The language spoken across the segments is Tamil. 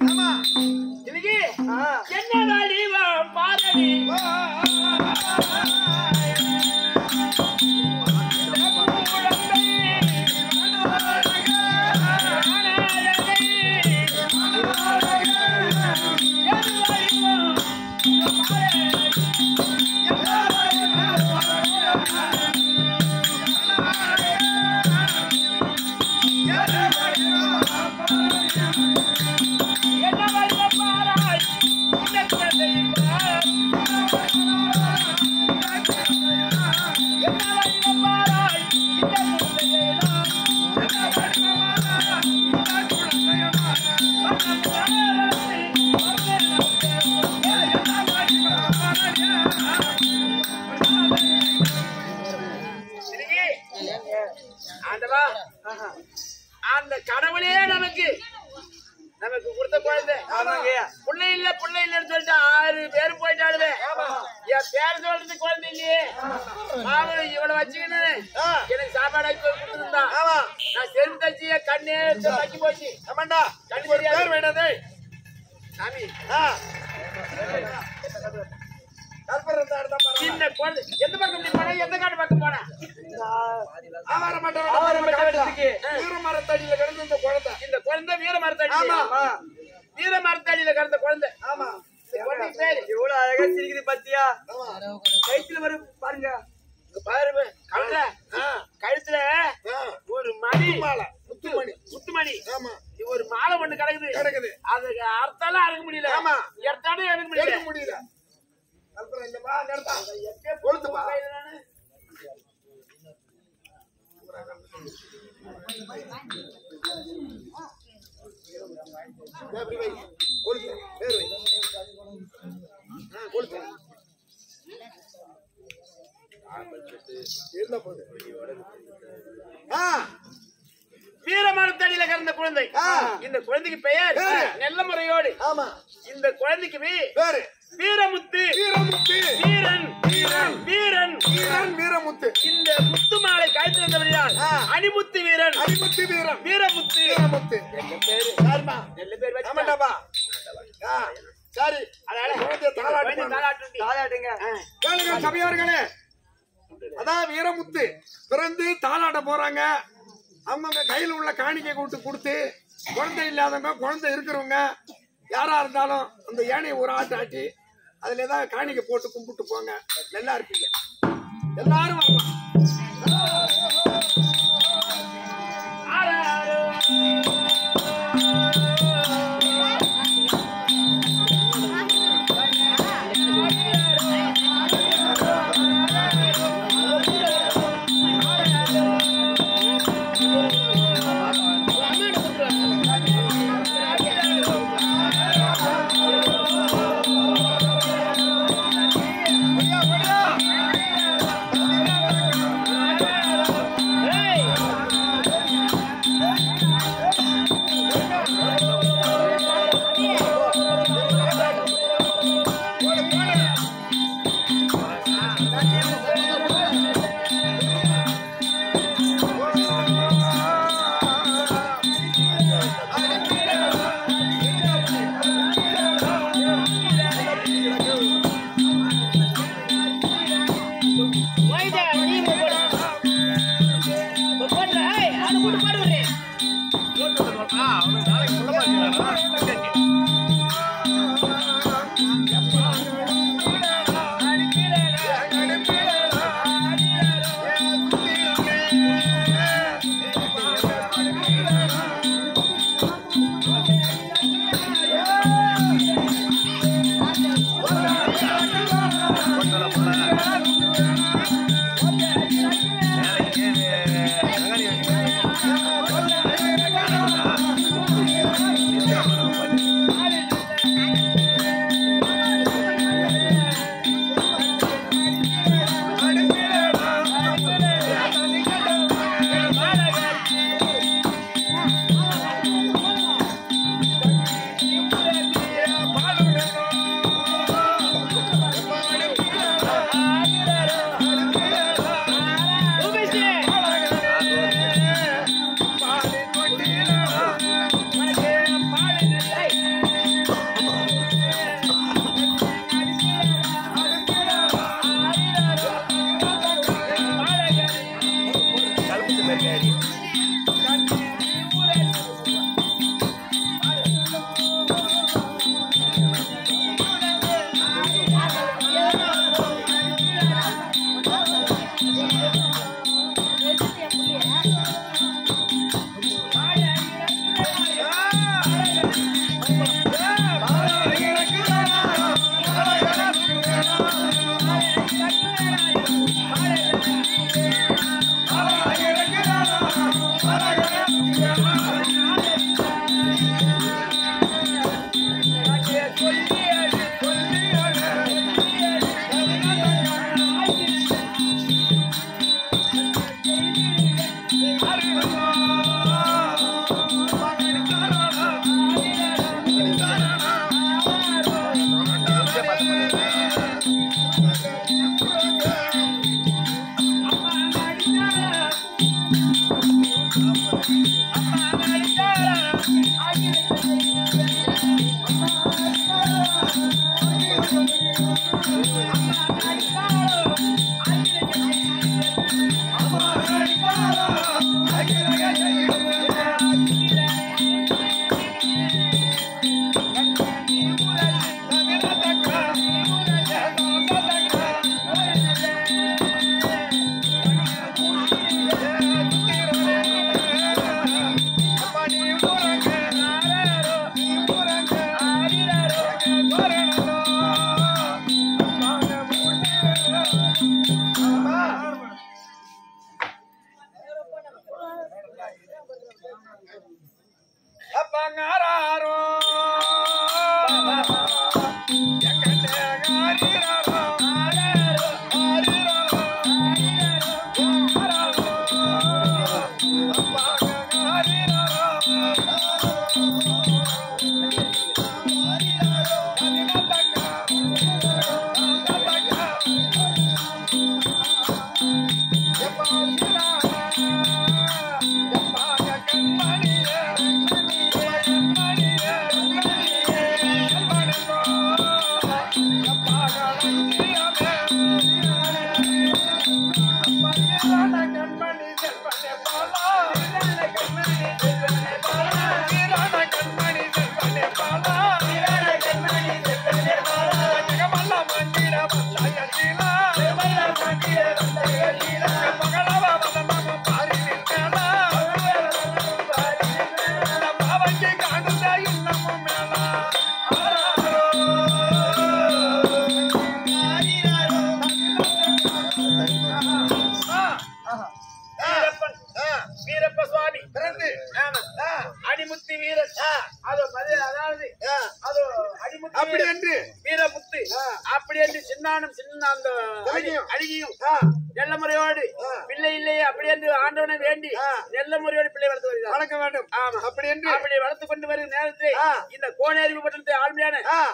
இன்னைக்கு என்ன நீவா பாரடி அந்த கடவுளே நமக்கு கொடுத்த குழந்தை பிள்ளை இல்ல பிள்ளை இல்லன்னு சொல்லிட்டு 6 பேரும் போயிட்டாளுவே என் பேர் சொல்றது குழந்தை இல்லையே அவன் இவனை வச்சுக்கின்னு எனக்கு சாப்பாடு ஆக்கி கொடுத்துருந்தான் நான் செருப்பு தச்சு கண்ணே தக்கி போச்சு ஆமாண்டா கண்ணு பேர் வேண்டாதே சாமி சின்ன குழந்தை எந்த பக்கம் போன எந்த காட்டு பக்கம் போன வீரமரத்தடியில கிடந்த இந்த குழந்தை வீரமரத்தடியில கிடந்த குழந்தை ஆமா எவ்வளவு அழகா சிரிக்குது பாத்தியா கழுத்துல வரும் பாருங்க பாருங்க கழுத்துல ஒரு மணி மாலை முத்துமணி ஒரு மாலை ஒண்ணு கிடக்குது அதுக்கு அர்த்தம் அறுக்க முடியல ஆமா எர்த்தாலும் எடுக்க முடியல அப்புறம் இந்த மா நடத்தா எப்பே பொழுதுப்பா எப்படி வை பொழுது பேர் வை பொழுது என்ன போகுது வீரமரத்தடியில கிடந்த குழந்தை இந்த குழந்தைக்கு பெயர் நல்ல முறையோடு ஆமா இந்த குழந்தைக்கு பேரு வீரமுத்து வீரன் வீரமுத்து இந்த முத்து மாலை கழுத்துல இருந்தவரையால் அணிமுத்து வீரன் வீரமுத்து நல்ல பேர் வச்சுட்டாப்பா சரி தாளாட்டுங்க சபையோர்களே அதான் வீரமுத்து பிறந்து தாளாட்ட போறாங்க அவங்க கையில் உள்ள காணிக்கை கொடுத்து குழந்தை இல்லாதவங்க குழந்தை இருக்கிறவங்க யாரா இருந்தாலும் அந்த யானையை ஒரு ஆட்டு ஆட்டி அதுல ஏதாவது காணிக்கை போட்டு கும்பிட்டு போங்க நல்லா இருப்பீங்க எல்லாரும் வரலாம்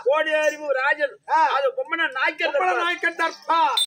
கோடி அறிவு ராஜன் அது பொம்மன நாய்க்கர்